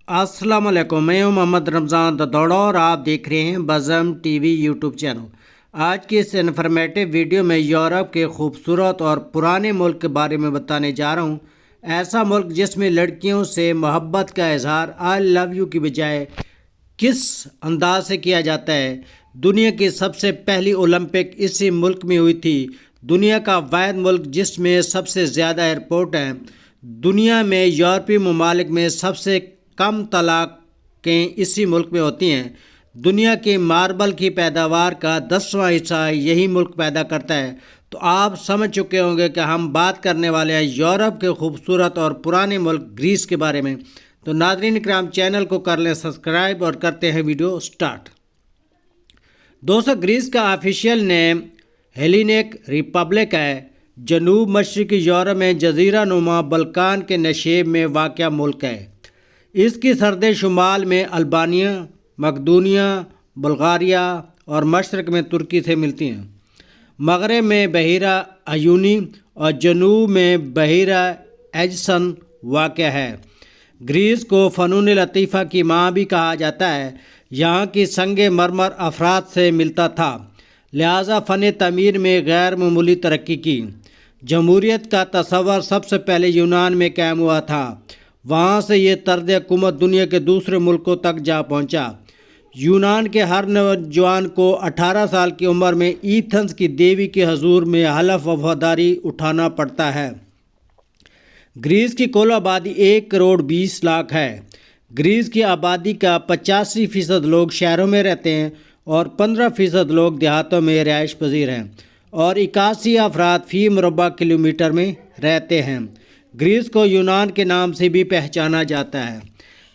अस्सलाम वालेकुम, मैं हूं मोहम्मद रमज़ान ददौड़ा और आप देख रहे हैं बज़म टीवी यूट्यूब चैनल। आज की इस इन्फॉर्मेटिव वीडियो में यूरोप के खूबसूरत और पुराने मुल्क के बारे में बताने जा रहा हूं। ऐसा मुल्क जिसमें लड़कियों से मोहब्बत का इजहार आई लव यू की बजाय किस अंदाज से किया जाता है। दुनिया की सबसे पहली ओलंपिक इसी मुल्क में हुई थी। दुनिया का वाहिद मुल्क जिसमें सबसे ज़्यादा एयरपोर्ट हैं। दुनिया में यूरोपीय ममालिक में सबसे कम तलाक़ें इसी मुल्क में होती हैं। दुनिया की मार्बल की पैदावार का 10वां हिस्सा यही मुल्क पैदा करता है। तो आप समझ चुके होंगे कि हम बात करने वाले हैं यूरोप के खूबसूरत और पुराने मुल्क ग्रीस के बारे में। तो नाज़रीन इकराम, चैनल को कर लें सब्सक्राइब और करते हैं वीडियो स्टार्ट। दोस्तों, ग्रीस का ऑफिशियल नेम हेलेनिक रिपब्लिक है। जनूब मशरक़ी यूरोप में जजीरा नुमा बल्कान के नशेब में वाक़या मुल्क है। इसकी सरहदें शुमाल में अल्बानिया, मकदूनिया, बुल्गारिया और मशरक़ में तुर्की से मिलती हैं। मगरब में बहीरा अयूनी और जनूब में बहीरा एजसन वाक़या है। ग्रीस को फ़नून लतीफ़ा की माँ भी कहा जाता है। यहाँ की संगे मरमर अफराद से मिलता था, लिहाजा फ़न तमीर में गैर मामूली तरक्की की। जमहूरियत का तस्वर सबसे पहले यूनान में कायम हुआ था। वहाँ से ये तर्ज हुकूमत दुनिया के दूसरे मुल्कों तक जा पहुँचा। यूनान के हर नौजवान को 18 साल की उम्र में एथेंस की देवी के हजूर में हलफ वफादारी उठाना पड़ता है। ग्रीस की कुल आबादी 1 करोड़ 20 लाख है। ग्रीस की आबादी का 85% लोग शहरों में रहते हैं और 15% लोग देहातों में रिहाइश पजीर हैं और 81 अफराद फ़ी मुरबा किलोमीटर में रहते हैं। ग्रीस को यूनान के नाम से भी पहचाना जाता है।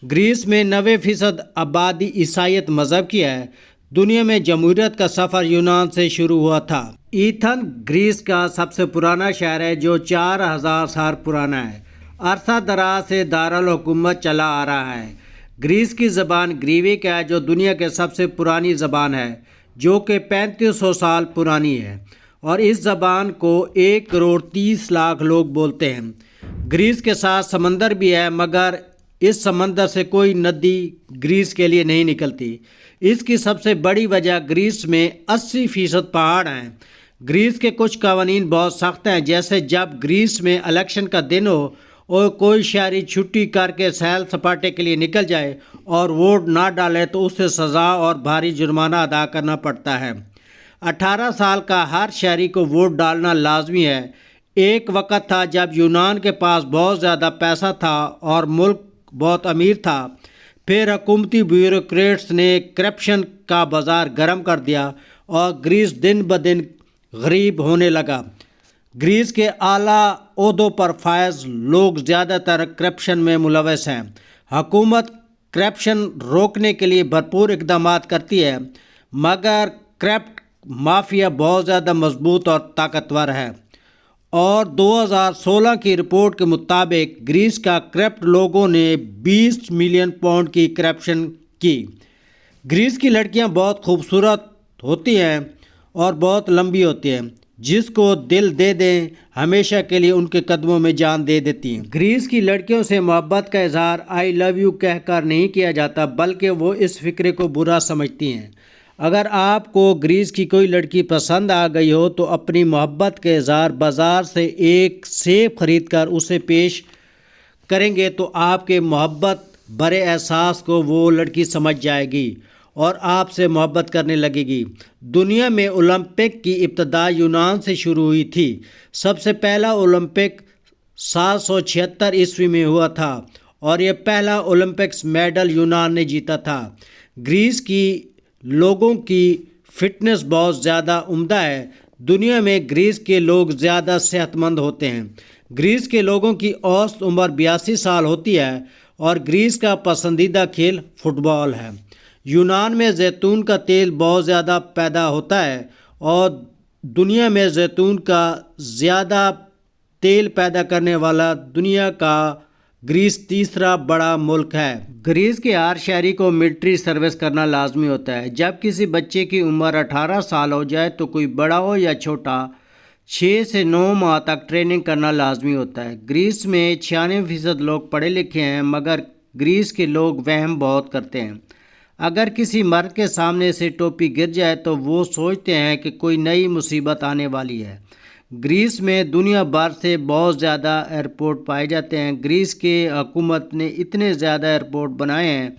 ग्रीस में 90% आबादी ईसाईयत मज़हब की है। दुनिया में जमहूरियत का सफ़र यूनान से शुरू हुआ था। एथेंस ग्रीस का सबसे पुराना शहर है जो 4000 साल पुराना है। अरसा दराज से दारुल हुकूमत चला आ रहा है। ग्रीस की ज़बान ग्रीविक है जो दुनिया के सबसे पुरानी ज़बान है, जो कि 3500 साल पुरानी है और इस ज़बान को 1 करोड़ 30 लाख लोग बोलते हैं। ग्रीस के साथ समंदर भी है, मगर इस समंदर से कोई नदी ग्रीस के लिए नहीं निकलती। इसकी सबसे बड़ी वजह ग्रीस में 80% पहाड़ हैं। ग्रीस के कुछ कवानीन बहुत सख्त हैं, जैसे जब ग्रीस में इलेक्शन का दिन हो और कोई शहरी छुट्टी करके सैर सपाटे के लिए निकल जाए और वोट ना डाले तो उसे सज़ा और भारी जुर्माना अदा करना पड़ता है। 18 साल का हर शहरी को वोट डालना लाजमी है। एक वक़्त था जब यूनान के पास बहुत ज़्यादा पैसा था और मुल्क बहुत अमीर था। फिर हुकूमती ब्यूरोक्रेट्स ने करप्शन का बाज़ार गर्म कर दिया और ग्रीस दिन ब दिन गरीब होने लगा। ग्रीस के आला ओहदों पर फायज लोग ज़्यादातर करप्शन में मुलविस हैं। हुकूमत करप्शन रोकने के लिए भरपूर इकदाम करती है, मगर करप्ट माफिया बहुत ज़्यादा मजबूत और ताकतवर है और 2016 की रिपोर्ट के मुताबिक ग्रीस का करप्ट लोगों ने 20 मिलियन पाउंड की करप्शन की। ग्रीस की लड़कियां बहुत खूबसूरत होती हैं और बहुत लंबी होती हैं। जिसको दिल दे दें हमेशा के लिए उनके कदमों में जान दे देती हैं। ग्रीस की लड़कियों से मोहब्बत का इजहार आई लव यू कहकर नहीं किया जाता, बल्कि वो इस फिक्रे को बुरा समझती हैं। अगर आपको ग्रीस की कोई लड़की पसंद आ गई हो तो अपनी मोहब्बत के इज़हार बाज़ार से एक सेब खरीद कर उसे पेश करेंगे तो आपके मोहब्बत भरे एहसास को वो लड़की समझ जाएगी और आपसे मोहब्बत करने लगेगी। दुनिया में ओलंपिक की इब्तिदा यूनान से शुरू हुई थी। सबसे पहला ओलंपिक 776 ईस्वी में हुआ था और यह पहला ओलंपिक्स मेडल यूनान ने जीता था। ग्रीस की लोगों की फ़िटनेस बहुत ज़्यादा उम्दा है। दुनिया में ग्रीस के लोग ज़्यादा सेहतमंद होते हैं। ग्रीस के लोगों की औसत उम्र 82 साल होती है और ग्रीस का पसंदीदा खेल फुटबॉल है। यूनान में जैतून का तेल बहुत ज़्यादा पैदा होता है और दुनिया में जैतून का ज़्यादा तेल पैदा करने वाला दुनिया का ग्रीस तीसरा बड़ा मुल्क है। ग्रीस के हर शहरी को मिलिट्री सर्विस करना लाजमी होता है। जब किसी बच्चे की उम्र 18 साल हो जाए तो कोई बड़ा हो या छोटा 6 से 9 माह तक ट्रेनिंग करना लाजमी होता है। ग्रीस में 96% लोग पढ़े लिखे हैं, मगर گریس کے لوگ وہم بہت کرتے ہیں۔ اگر کسی مرد کے سامنے سے ٹوپی گر جائے تو وہ سوچتے ہیں کہ کوئی نئی مصیبت آنے والی ہے۔ گریس میں دنیا بھر سے بہت زیادہ ایئرپورٹ پائے جاتے ہیں۔ گریس کی حکومت نے اتنے زیادہ ایئرپورٹ بنائے ہیں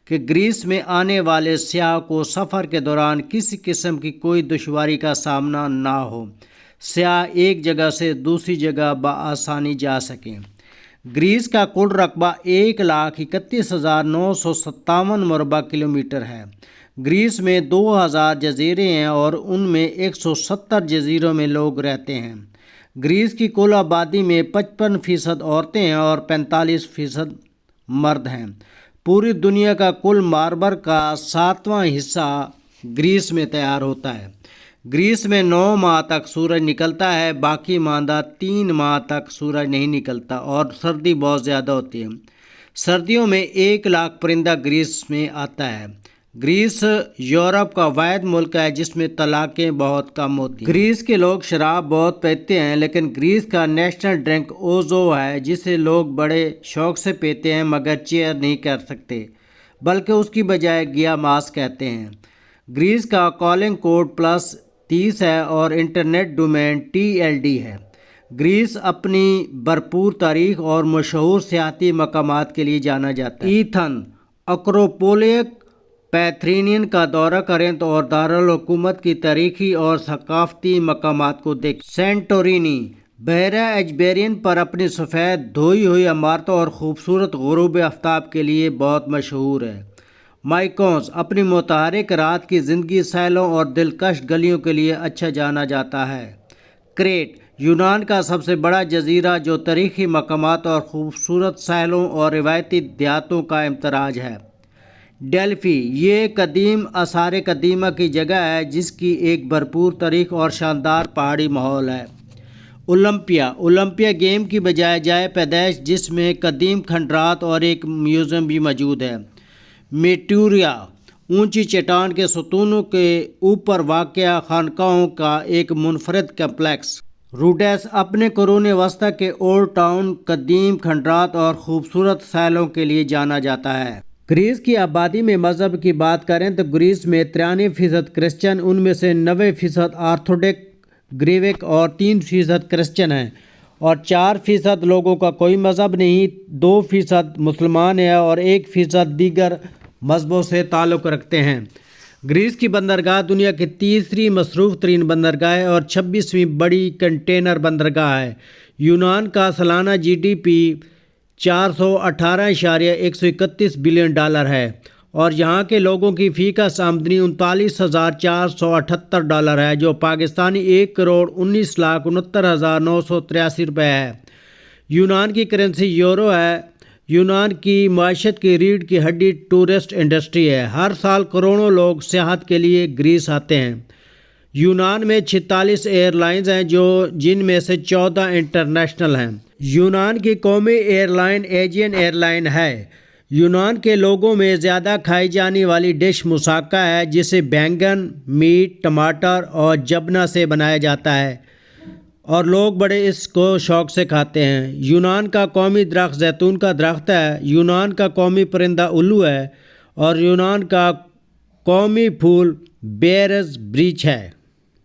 کہ گریس میں آنے والے سیاح کو سفر کے دوران کسی قسم کی کوئی دشواری کا سامنا نہ ہو، سیاح ایک جگہ سے دوسری جگہ بآسانی جا سکیں۔ گریس کا کل رقبہ 1,31,957 مربع کلومیٹر ہے۔ گریس میں 2000 جزیرے ہیں اور ان میں 170 جزیروں میں لوگ رہتے ہیں۔ گریس کی کل آبادی میں 55% عورتیں ہیں اور 45% مرد ہیں۔ پوری دنیا کا کل ماربل کا 7واں حصہ گریس میں تیار ہوتا ہے۔ گریس میں 9 ماہ تک سورج نکلتا ہے، باقی ماندہ 3 ماہ تک سورج نہیں نکلتا اور سردی بہت زیادہ ہوتی ہے۔ سردیوں میں 1 لاکھ پرندہ گریس میں آتا ہے۔ گریس یورپ کا واحد ملک ہے جس میں طلاقیں بہت کم ہوتی ہیں۔ گریس کے لوگ شراب بہت پیتے ہیں، لیکن گریس کا نیشنل ڈرنک اوزو ہے جسے لوگ بڑے شوق سے پیتے ہیں مگر چیئر نہیں کر سکتے بلکہ اس کی بجائے گیا ماس کہتے ہیں۔ گریس کا کالنگ کوڈ +30 ہے اور انٹرنیٹ ڈومین TLD ہے۔ گریس اپنی بھرپور تاریخ اور مشہور سیاحتی مقامات کے لیے جانا جاتا ہے۔ ایتھن، اکروپولس، پیتھرینین کا دورہ کریں تو اور دارالحکومت کی تاریخی اور ثقافتی مقامات کو دیکھیں۔ سینٹورینی بحیرہ ایجیبیرین پر اپنی سفید دھوئی ہوئی عمارتوں اور خوبصورت غروب آفتاب کے لیے بہت مشہور ہے۔ مائکونوس اپنی متحرک رات کی زندگی، ساحلوں اور دلکش گلیوں کے لیے اچھا جانا جاتا ہے۔ کریٹ یونان کا سب سے بڑا جزیرہ جو تاریخی مقامات اور خوبصورت ساحلوں اور روایتی دیہاتوں کا امتزاج ہے۔ ڈیلفی یہ قدیم آثار قدیمہ کی جگہ ہے جس کی ایک بھرپور تاریخ اور شاندار پہاڑی ماحول ہے۔ اولمپیا گیم کی بجائے جائے پیدائش جس میں قدیم کھنڈرات اور ایک میوزیم بھی موجود ہے۔ میٹوریا اونچی چٹان کے ستونوں کے اوپر واقع خانقاہوں کا ایک منفرد کمپلیکس۔ روڈیس اپنے قرون وسطی کے اولڈ ٹاؤن، قدیم کھنڈرات اور خوبصورت ساحلوں کے لیے جانا جاتا ہے۔ گریس کی آبادی میں مذہب کی بات کریں تو گریس میں 93% کرسچن، ان میں سے 90% آرتھوڈکس گریک اور 3% کرسچن ہیں اور 4% لوگوں کا کوئی مذہب نہیں، 2% مسلمان ہیں اور 1% دیگر مذہبوں سے تعلق رکھتے ہیں۔ گریس کی بندرگاہ دنیا کی تیسری مصروف ترین بندرگاہ ہے اور 26ویں بڑی کنٹینر بندرگاہ ہے۔ یونان کا سالانہ GDP $418.131 بلین ہے اور یہاں کے لوگوں کی فی کس آمدنی $39,478 ہے جو پاکستانی 1,19,69,983 روپے ہے۔ یونان کی کرنسی یورو ہے۔ یونان کی معیشت کی ریڑھ کی ہڈی ٹورسٹ انڈسٹری ہے۔ ہر سال کروڑوں لوگ سیاحت کے لیے گریس آتے ہیں۔ یونان میں 46 ایئر لائنز ہیں جن میں سے 14 انٹرنیشنل ہیں۔ یونان کی قومی ایئر لائن ایجین ایئر لائن ہے۔ یونان کے لوگوں میں زیادہ کھائی جانے والی ڈش مساکا ہے جسے بینگن، میٹ، ٹماٹر اور جبنہ سے بنایا جاتا ہے اور لوگ بڑے اس کو شوق سے کھاتے ہیں۔ یونان کا قومی درخت زیتون کا درخت ہے۔ یونان کا قومی پرندہ الو ہے اور یونان کا قومی پھول بیرز بریچ ہے۔